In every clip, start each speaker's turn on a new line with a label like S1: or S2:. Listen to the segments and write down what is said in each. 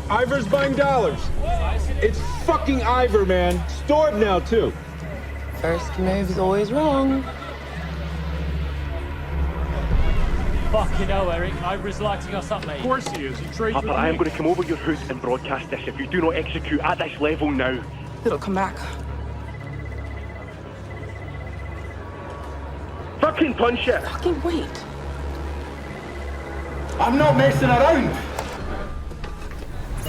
S1: Ivor's buying dollars. It's fucking Ivor, man. Stored now, too.
S2: First move's always wrong.
S3: Fucking hell, Eric. Ivor's lighting us up, mate.
S1: Of course he is. He trades
S4: Papa,
S1: with
S4: I am
S1: me.
S4: going to come over your house and broadcast this if you do not execute at this level now.
S2: It'll come back.
S4: Fucking punch it!
S2: Fucking wait.
S1: I'm not messing around.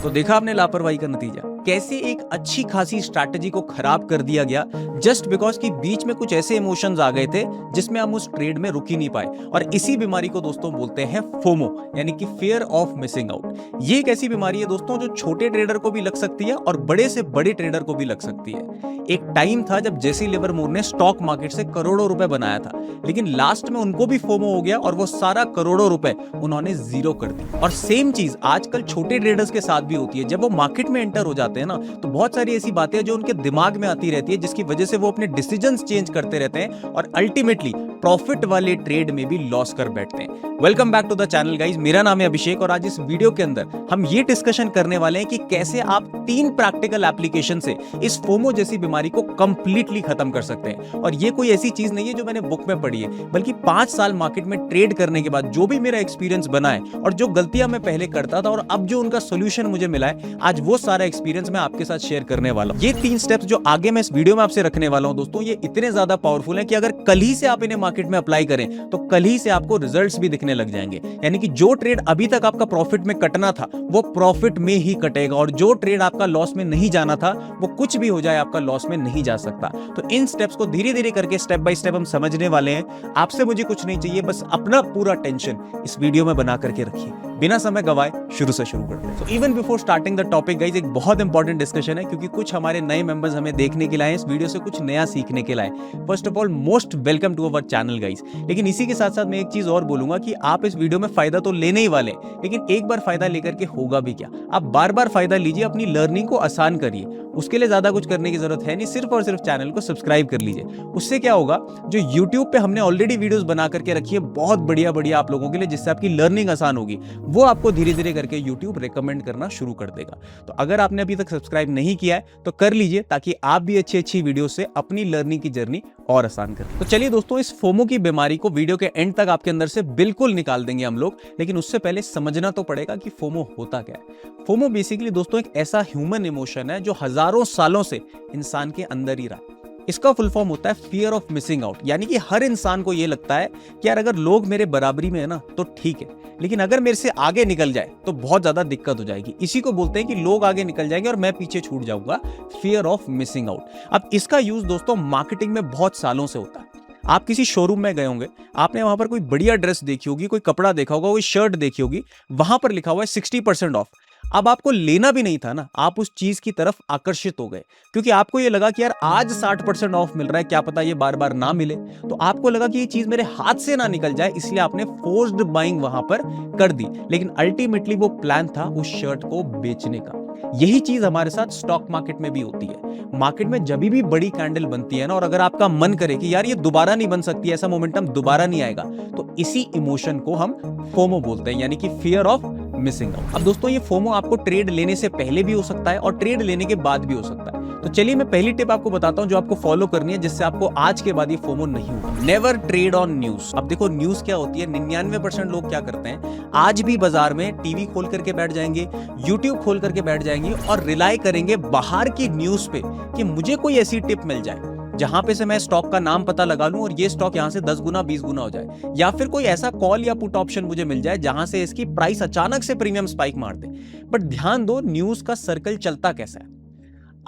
S5: तो देखा आपने लापरवाही का नतीजा, कैसे एक अच्छी खासी स्ट्रैटेजी को खराब कर दिया गया जस्ट बिकॉज कि बीच में कुछ ऐसे इमोशंस आ गए थे जिसमें हम उस ट्रेड में रुक ही नहीं पाए। और इसी बीमारी को दोस्तों बोलते हैं फोमो, यानी कि फियर ऑफ मिसिंग आउट। ये एक ऐसी बीमारी है दोस्तों जो छोटे ट्रेडर को भी लग सकती है और बड़े से बड़े ट्रेडर को भी लग सकती है। एक टाइम था जब जेसी लिवरमोर ने स्टॉक मार्केट से करोड़ों रुपए बनाया था, लेकिन लास्ट में उनको भी फोमो हो गया और वो सारा करोड़ों रुपए उन्होंने जीरो कर दी। और सेम चीज आजकल छोटे ट्रेडर्स के साथ भी होती है। जब वो मार्केट में एंटर हो जाते हैं ना, तो बहुत सारी ऐसी बातें हैं जो उनके दिमाग में आती रहती है, जिसकी वजह से वो अपने डिसीजंस चेंज करते रहते हैं और अल्टीमेटली प्रॉफिट वाले ट्रेड में भी लॉस कर बैठते हैं। Welcome back to the channel guys, मेरा नाम है अभिषेक और आज इस वीडियो के अंदर हम ये डिस्कशन करने वाले हैं कि कैसे आप 3 प्रैक्टिकल एप्लीकेशन से इस फोमो जैसी बीमारी को कंप्लीटली खत्म कर सकते हैं। और ये कोई ऐसी चीज नहीं है जो मैंने बुक में पढ़ी है, बल्कि 5 साल मार्केट में ट्रेड करने के बाद जो भी मेरा एक्सपीरियंस बना है और जो गलतियां मैं पहले करता था और अब जो उनका सोल्यूशन मुझे मिला है, आज वो सारा एक्सपीरियंस मैं आपके साथ शेयर करने वाला हूं। ये 3 स्टेप्स जो आगे मैं इस वीडियो में आपसे रखने वाला हूं दोस्तों, ये इतने ज्यादा पावरफुल है कि अगर कल ही से आप इन्हें मार्केट में अप्लाई करें तो कल ही से आपको रिजल्ट्स भी दिखने लग जाएंगे। यानी कि जो ट्रेड अभी तक आपका प्रॉफिट में कटना था वो प्रॉफिट में ही कटेगा और जो ट्रेड आपका लॉस में नहीं जाना था वो कुछ भी हो जाए आपका लॉस में नहीं जा सकता। तो इन स्टेप्स को धीरे धीरे करके स्टेप बाय स्टेप हम समझने वाले हैं। आपसे मुझे कुछ नहीं चाहिए, बस अपना पूरा टेंशन इस वीडियो में बना करके रखिए। बिना समय गवाए शुरू से शुरू करते हैं। So even before starting the topic guys, एक बहुत इंपॉर्टेंट डिस्कशन है क्योंकि कुछ हमारे नए मेंबर्स हमें देखने के लिए आए, इस वीडियो से कुछ नया सीखने के लिए आए। First of all most welcome to our channel guys. लेकिन इसी के साथ साथ मैं एक चीज और बोलूंगा कि आप इस वीडियो में फायदा तो लेने ही वाले, लेकिन एक बार फायदा लेकर के होगा भी क्या? आप बार बार फायदा लीजिए, अपनी लर्निंग को आसान करिए। उसके लिए ज्यादा कुछ करने की जरूरत है नहीं, सिर्फ और सिर्फ चैनल को सब्सक्राइब कर लीजिए। उससे क्या होगा, जो YouTube पे हमने ऑलरेडी वीडियोस बना करके रखी है बहुत बढ़िया बढ़िया आप लोगों के लिए, जिससे आपकी लर्निंग आसान होगी, वो आपको धीरे धीरे करके YouTube रेकमेंड करना शुरू कर देगा। तो अगर आपने अभी तक सब्सक्राइब नहीं किया है तो कर लीजिए, ताकि आप भी अच्छी अच्छी वीडियो से अपनी लर्निंग की जर्नी और आसान करें। तो चलिए दोस्तों, इस फोमो की बीमारी को वीडियो के एंड तक आपके अंदर से बिल्कुल निकाल देंगे हम लोग, लेकिन उससे पहले समझना तो पड़ेगा कि फोमो होता क्या है। फोमो बेसिकली दोस्तों एक ऐसा ह्यूमन इमोशन है जो हजारों सालों से इंसान के अंदर ही रहा है। इसका फुल फॉर्म होता है फियर ऑफ मिसिंग आउट, यानी कि हर इंसान को यह लगता है कि यार अगर लोग मेरे बराबरी में है ना तो ठीक है, लेकिन अगर मेरे से आगे निकल जाए तो बहुत ज्यादा दिक्कत हो जाएगी। इसी को बोलते हैं कि लोग आगे निकल जाएंगे और मैं पीछे छूट जाऊंगा, फियर ऑफ मिसिंग आउट। अब इसका यूज दोस्तों मार्केटिंग में बहुत सालों से होता है। आप किसी शोरूम में गए होंगे, आपने वहां पर कोई बढ़िया ड्रेस देखी होगी, कोई कपड़ा देखा होगा, कोई शर्ट देखी होगी, वहां पर लिखा हुआ है 60% ऑफ। अब आपको लेना भी नहीं था ना, आप उस चीज की तरफ आकर्षित हो गए क्योंकि आपको ये लगा कि यार आज 60% ऑफ मिल रहा है, क्या पता ये बार बार ना मिले। तो आपको लगा कि ये चीज मेरे हाथ से ना निकल जाए, इसलिए आपने फोर्स्ड बाइंग वहां पर कर दी। लेकिन अल्टीमेटली वो प्लान था उस शर्ट को बेचने का। यही चीज हमारे साथ स्टॉक मार्केट में भी होती है। मार्केट में जब भी बड़ी कैंडल बनती है ना, और अगर आपका मन करे कि यार ये दोबारा नहीं बन सकती, ऐसा मोमेंटम दोबारा नहीं आएगा, तो इसी इमोशन को हम फोमो बोलते हैं, यानी कि फियर ऑफ मिसिंग आउट। अब दोस्तों ये फोमो आपको ट्रेड लेने से पहले भी हो सकता है और ट्रेड लेने के बाद भी हो सकता है। तो चलिए मैं पहली टिप आपको बताता हूं जो आपको फॉलो करनी है, जिससे आपको आज के बाद ये फोमो नहीं होगा। Never trade on news. अब देखो न्यूज क्या होती है, 99% लोग क्या करते हैं, आज भी बाजार में टीवी खोल करके बैठ जाएंगे, यूट्यूब खोल करके बैठ जाएंगे और रिलाई करेंगे बाहर की न्यूज पे कि मुझे कोई ऐसी टिप मिल जाए जहां पे से मैं स्टॉक का नाम पता लगा लूं और ये स्टॉक यहां से 10 गुना 20 गुना हो जाए, या फिर कोई ऐसा कॉल या पुट ऑप्शन मुझे मिल जाए जहां से इसकी प्राइस अचानक से प्रीमियम स्पाइक मार दे। बट ध्यान दो, न्यूज का सर्कल चलता कैसा है।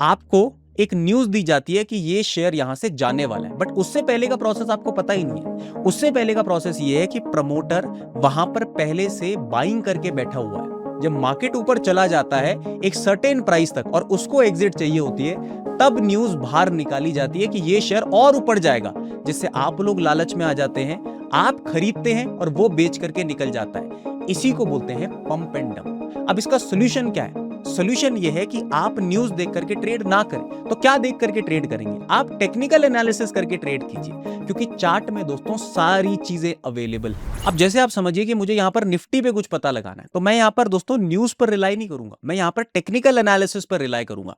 S5: आपको एक न्यूज दी जाती है कि ये शेयर यहां से जाने वाला है, बट उससे पहले का प्रोसेस आपको पता ही नहीं है। उससे पहले का प्रोसेस ये है कि प्रमोटर वहां पर पहले से बाइंग करके बैठा हुआ है। जब मार्केट ऊपर चला जाता है एक सर्टेन प्राइस तक और उसको एग्जिट चाहिए होती है, तब न्यूज बाहर निकाली जाती है कि ये शेयर और ऊपर जाएगा, जिससे आप लोग लालच में आ जाते हैं, आप खरीदते हैं और वो बेच करके निकल जाता है। इसी को बोलते हैं पंप एंड डंप। अब इसका सोल्यूशन क्या है? सोल्यूशन ये है कि आप न्यूज देख करके ट्रेड ना करें। तो क्या देख करके ट्रेड करेंगे? आप टेक्निकल एनालिसिस करके ट्रेड कीजिए, क्योंकि चार्ट में दोस्तों सारी चीजें अवेलेबल है। अब जैसे आप समझिए कि मुझे यहां पर निफ्टी पे कुछ पता लगाना है, तो मैं यहां पर दोस्तों न्यूज पर रिलाई नहीं करूंगा, मैं यहां पर टेक्निकल एनालिसिस पर रिलाई करूंगा।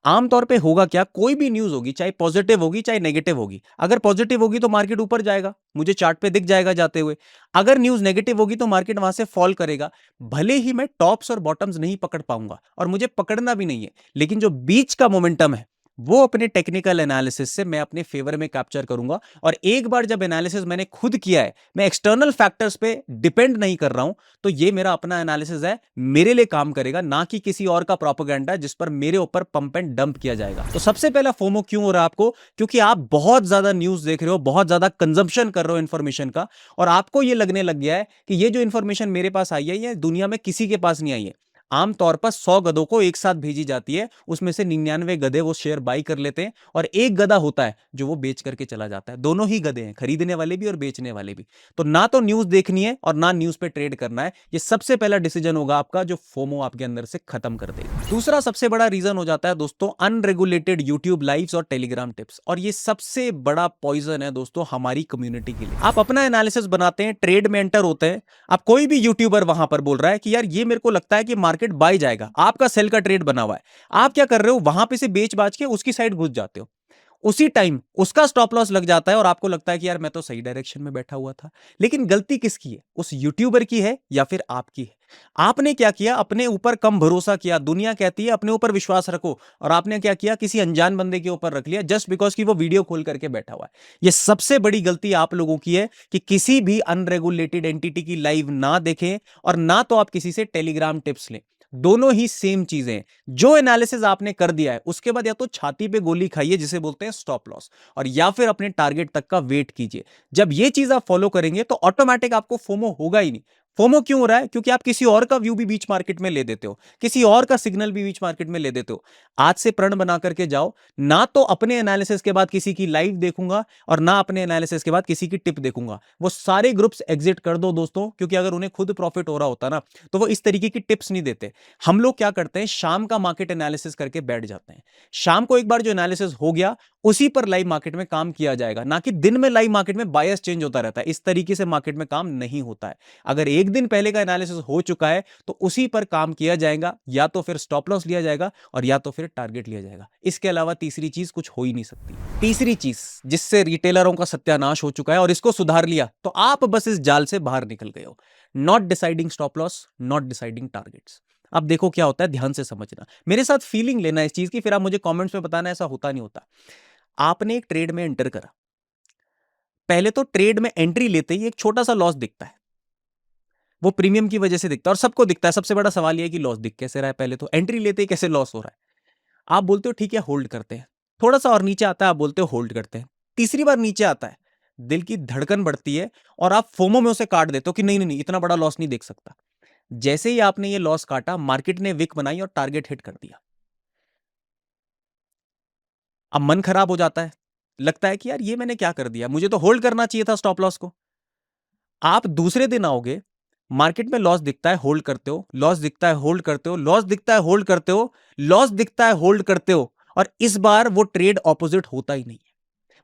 S5: आमतौर पे होगा क्या, कोई भी न्यूज होगी, चाहे पॉजिटिव होगी चाहे नेगेटिव होगी, अगर पॉजिटिव होगी तो मार्केट ऊपर जाएगा, मुझे चार्ट पे दिख जाएगा जाते हुए। अगर न्यूज नेगेटिव होगी तो मार्केट वहां से फॉल करेगा। भले ही मैं टॉप्स और बॉटम्स नहीं पकड़ पाऊंगा, और मुझे पकड़ना भी नहीं है, लेकिन जो बीच का मोमेंटम है वो अपने टेक्निकल एनालिसिस से मैं अपने फेवर में कैप्चर करूंगा। और एक बार जब एनालिसिस मैंने खुद किया है, मैं एक्सटर्नल फैक्टर्स पे डिपेंड नहीं कर रहा हूं, तो ये मेरा अपना एनालिसिस है, मेरे लिए काम करेगा, ना कि किसी और का प्रोपेगेंडा जिस पर मेरे ऊपर पंप एंड डंप किया जाएगा। तो सबसे पहला फोमो क्यों हो रहा है आपको? क्योंकि आप बहुत ज्यादा न्यूज देख रहे हो, बहुत ज्यादा कंजम्पशन कर रहे हो इंफॉर्मेशन का, और आपको ये लगने लग गया है कि ये जो इंफॉर्मेशन मेरे पास आई है ये दुनिया में किसी के पास नहीं आई है। आमतौर पर 100 गधों को एक साथ भेजी जाती है, उसमें से 99 गधे वो शेयर बाई कर लेते हैं, और एक गधा होता है जो वो बेच करके चला जाता है। दोनों ही गधे हैं, खरीदने वाले भी और बेचने वाले भी। तो ना तो न्यूज देखनी है और ना न्यूज पे ट्रेड करना है। ये सबसे पहला डिसीजन होगा आपका, जो फोमो आपके अंदर से खत्म कर देगा। दूसरा सबसे बड़ा रीजन हो जाता है दोस्तों अनरेगुलेटेड यूट्यूब लाइव्स और टेलीग्राम टिप्स, और ये सबसे बड़ा पॉइजन है दोस्तों हमारी कम्युनिटी के लिए। आप अपना एनालिसिस बनाते हैं, ट्रेड में एंटर होते हैं, आप कोई भी यूट्यूबर वहां पर बोल रहा है कि यार ये मेरे को लगता है कि मार्केट बाय जाएगा, आपका सेल का ट्रेड बना हुआ है, आप क्या कर रहे हो, वहां पे से बेच बाज के उसकी साइड घुस जाते हो। उसी टाइम उसका स्टॉप लॉस लग जाता है और आपको लगता है कि यार मैं तो सही डायरेक्शन में बैठा हुआ था। लेकिन गलती किसकी है? उस यूट्यूबर की है या फिर आपकी है? आपने क्या किया? अपने ऊपर कम भरोसा किया। दुनिया कहती है अपने ऊपर विश्वास रखो, और आपने क्या किया? किसी अनजान बंदे के ऊपर रख लिया, जस्ट बिकॉज कि वो वीडियो खोल करके बैठा हुआ है। यह सबसे बड़ी गलती आप लोगों की है कि किसी भी अनरेगुलेटेड एंटिटी की लाइव ना देखें, और ना तो आप किसी से टेलीग्राम टिप्स लें। दोनों ही सेम चीजें हैं। जो एनालिसिस आपने कर दिया है उसके बाद या तो छाती पे गोली खाइए जिसे बोलते हैं स्टॉप लॉस, और या फिर अपने टारगेट तक का वेट कीजिए। जब ये चीज आप फॉलो करेंगे तो ऑटोमेटिक आपको फोमो होगा ही नहीं। फोमो क्यों हो रहा है? क्योंकि आप किसी और का व्यू भी बीच मार्केट में ले देते हो, किसी और का सिग्नल भी बीच मार्केट में ले देते हो। आज से प्रण बना करके जाओ, ना तो अपने एनालिसिस के बाद किसी की लाइव देखूंगा, और ना अपने एनालिसिस के बाद किसी की टिप देखूंगा। वो सारे ग्रुप्स एग्जिट कर दो दोस्तों, क्योंकि अगर उन्हें खुद प्रॉफिट हो रहा होता ना तो वो इस तरीके की टिप्स नहीं देते। हम लोग क्या करते हैं, शाम का मार्केट एनालिसिस करके बैठ जाते हैं। शाम को एक बार जो एनालिसिस हो गया उसी पर लाइव मार्केट में काम किया जाएगा, ना कि दिन में लाइव मार्केट में बायस चेंज होता रहता है। इस तरीके से मार्केट में काम नहीं होता है। अगर एक दिन पहले का एनालिसिस हो चुका है तो उसी पर काम किया जाएगा, या तो फिर स्टॉप लॉस लिया जाएगा और या तो फिर टारगेट लिया जाएगा। इसके अलावा तीसरी चीज कुछ हो ही नहीं सकती। तीसरी चीज जिससे रिटेलरों का सत्यानाश हो चुका है और इसको सुधार लिया तो आप बस इस जाल से बाहर निकल गए हो। Not deciding stop loss, not deciding targets. अब देखो क्या होता है, ध्यान से समझना, मेरे साथ फीलिंग लेना इस चीज की, फिर आप मुझे कमेंट्स में बताना ऐसा होता नहीं होता। आपने एक ट्रेड में एंटर करा, पहले तो ट्रेड में एंट्री लेते ही एक छोटा सा लॉस दिखता है, वो प्रीमियम की वजह से दिखता है और सबको दिखता है। सबसे बड़ा सवाल यह है कि लॉस दिख कैसे रहा है? पहले तो एंट्री लेते ही कैसे लॉस हो रहा है? आप बोलते हो ठीक है होल्ड करते हैं, थोड़ा सा और नीचे आता है, आप बोलते हो होल्ड करते हैं। तीसरी बार नीचे आता है, दिल की धड़कन बढ़ती है और आप फोमो में उसे काट देते हो कि नहीं नहीं नहीं, इतना बड़ा लॉस नहीं देख सकता। जैसे ही आपने ये लॉस काटा, मार्केट ने विक बनाई और टारगेट हिट कर दिया। अब मन खराब हो जाता है, लगता है कि यार ये मैंने क्या कर दिया, मुझे तो होल्ड करना चाहिए था स्टॉप लॉस को। आप दूसरे दिन आओगे, मार्केट में लॉस दिखता है, होल्ड करते हो, लॉस दिखता है, होल्ड करते हो, लॉस दिखता है, होल्ड करते हो, लॉस दिखता है, होल्ड करते हो, और इस बार वो ट्रेड ऑपोजिट होता ही नहीं है।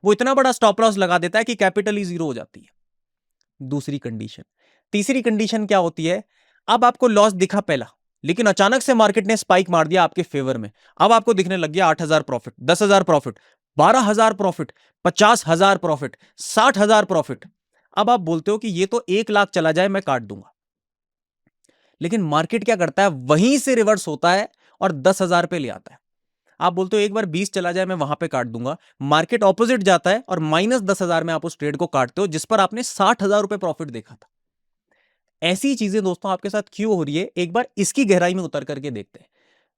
S5: वो इतना बड़ा स्टॉप लॉस लगा देता है कि कैपिटल ही जीरो हो जाती है। दूसरी कंडीशन। तीसरी कंडीशन क्या होती है? अब आपको लॉस दिखा पहला, लेकिन अचानक से मार्केट ने स्पाइक मार दिया आपके फेवर में। अब आपको दिखने लग गया 8,000 profit, 10,000 profit, 12,000 profit, 50,000 profit, 60,000 profit. अब आप बोलते हो कि ये तो 1 लाख चला जाए मैं काट दूंगा। लेकिन मार्केट क्या करता है, वहीं से रिवर्स होता है और 10,000 पे ले आता है। आप बोलते हो एक बार 20 चला जाए मैं वहां पे काट दूंगा। मार्केट ऑपोजिट जाता है और -10,000 में आप उस ट्रेड को काटते हो जिस पर आपने 60,000 रुपए प्रॉफिट देखा था। ऐसी चीजें दोस्तों आपके साथ क्यों हो रही है, एक बार इसकी गहराई में उतर करके देखते हैं।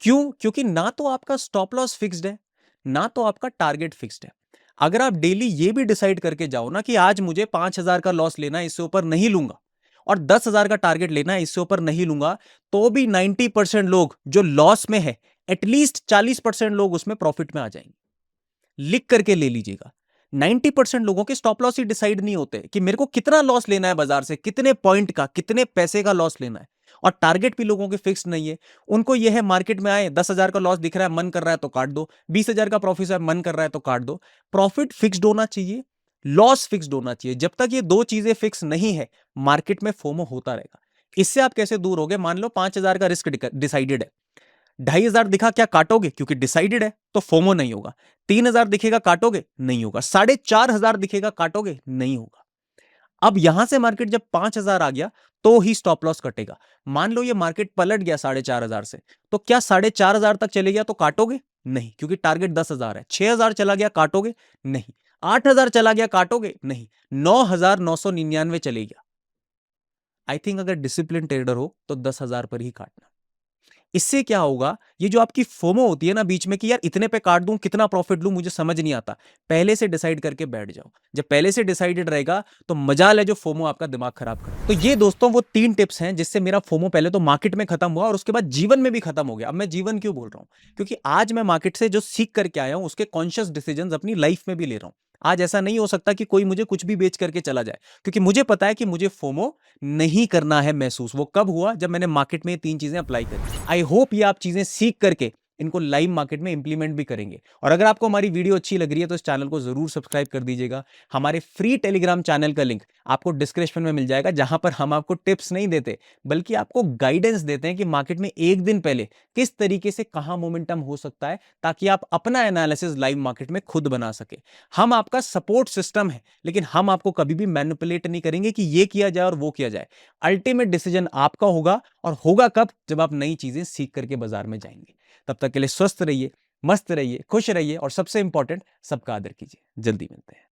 S5: क्यों? क्योंकि ना तो आपका स्टॉप लॉस फिक्स्ड है, ना तो आपका टारगेट फिक्स्ड है। अगर आप डेली ये भी डिसाइड करके जाओ ना कि आज मुझे 5,000 का लॉस लेना है, इससे ऊपर नहीं लूंगा, और 10,000 का टारगेट लेना है, इससे ऊपर नहीं लूंगा, तो भी 90% लोग जो लॉस में है, एटलीस्ट 40% लोग उसमें प्रॉफिट में आ जाएंगे। लिख करके ले लीजिएगा। 90% लोगों के स्टॉप लॉस ही डिसाइड नहीं होते कि मेरे को कितना लॉस लेना है बाजार से, कितने पॉइंट का, कितने पैसे का लॉस लेना है। और टारगेट भी लोगों के फिक्स्ड नहीं है। उनको यह है मार्केट में आए 10,000 का लॉस दिख रहा है, मन कर रहा है तो काट दो, 20,000 का प्रॉफिट है मन कर रहा है तो काट दो। प्रॉफिट फिक्स्ड होना चाहिए, लॉस फिक्स्ड होना चाहिए। जब तक ये दो चीजें फिक्स नहीं है मार्केट में फोमो होता रहेगा। इससे आप कैसे दूर होगे? मान लो 5,000 का रिस्क डिसाइडेड है, 2,500 दिखा क्या काटोगे? क्योंकि डिसाइडेड है तो फोमो नहीं होगा। 3,000 दिखेगा काटोगे? नहीं होगा। 4,500 दिखेगा काटोगे? नहीं होगा। अब यहां से मार्केट जब 5,000 आ गया तो ही स्टॉप लॉस कटेगा। मान लो ये मार्केट पलट गया 4,500 से, तो क्या 4,500 तक चले गया तो काटोगे? नहीं, क्योंकि टारगेट 10,000 है। 6,000 चला गया काटोगे? नहीं। 8,000 चला गया काटोगे? नहीं। 9,999 चले गया, आई थिंक अगर डिसिप्लिन ट्रेडर हो तो 10,000 पर ही काटना। इससे क्या होगा, ये जो आपकी फोमो होती है ना बीच में कि यार इतने पे काट दूं, कितना प्रॉफिट लूं, मुझे समझ नहीं आता, पहले से डिसाइड करके बैठ जाओ। जब पहले से डिसाइडेड रहेगा तो मजाल है जो फोमो आपका दिमाग खराब करे। तो ये दोस्तों वो 3 टिप्स हैं जिससे मेरा फोमो पहले तो मार्केट में खत्म हुआ और उसके बाद जीवन में भी खत्म हो गया। अब मैं जीवन क्यों बोल रहा हूं? क्योंकि आज मैं मार्केट से जो सीख करके आया हूं उसके कॉन्शियस डिसीजंस अपनी लाइफ में भी ले रहा हूं। आज ऐसा नहीं हो सकता कि कोई मुझे कुछ भी बेच करके चला जाए, क्योंकि मुझे पता है कि मुझे फोमो नहीं करना है महसूस। वो कब हुआ? जब मैंने मार्केट में ये 3 चीजें अप्लाई करी। आई होप ये आप चीजें सीख करके इनको लाइव मार्केट में इंप्लीमेंट भी करेंगे। और अगर आपको हमारी वीडियो अच्छी लग रही है तो इस चैनल को जरूर सब्सक्राइब कर दीजिएगा। हमारे फ्री टेलीग्राम चैनल का लिंक आपको डिस्क्रिप्शन में मिल जाएगा, जहां पर हम आपको टिप्स नहीं देते बल्कि आपको गाइडेंस देते हैं कि मार्केट में एक दिन पहले किस तरीके से कहां मोमेंटम हो सकता है, ताकि आप अपना एनालिसिस लाइव मार्केट में खुद बना सके। हम आपका सपोर्ट सिस्टम है, लेकिन हम आपको कभी भी मैनिपुलेट नहीं करेंगे कि ये किया जाए और वो किया जाए। अल्टीमेट डिसीजन आपका होगा, और होगा कब? जब आप नई चीजें सीख करके बाजार में जाएंगे। तब तक के लिए स्वस्थ रहिए, मस्त रहिए, खुश रहिए और सबसे इंपॉर्टेंट सबका आदर कीजिए। जल्दी मिलते हैं।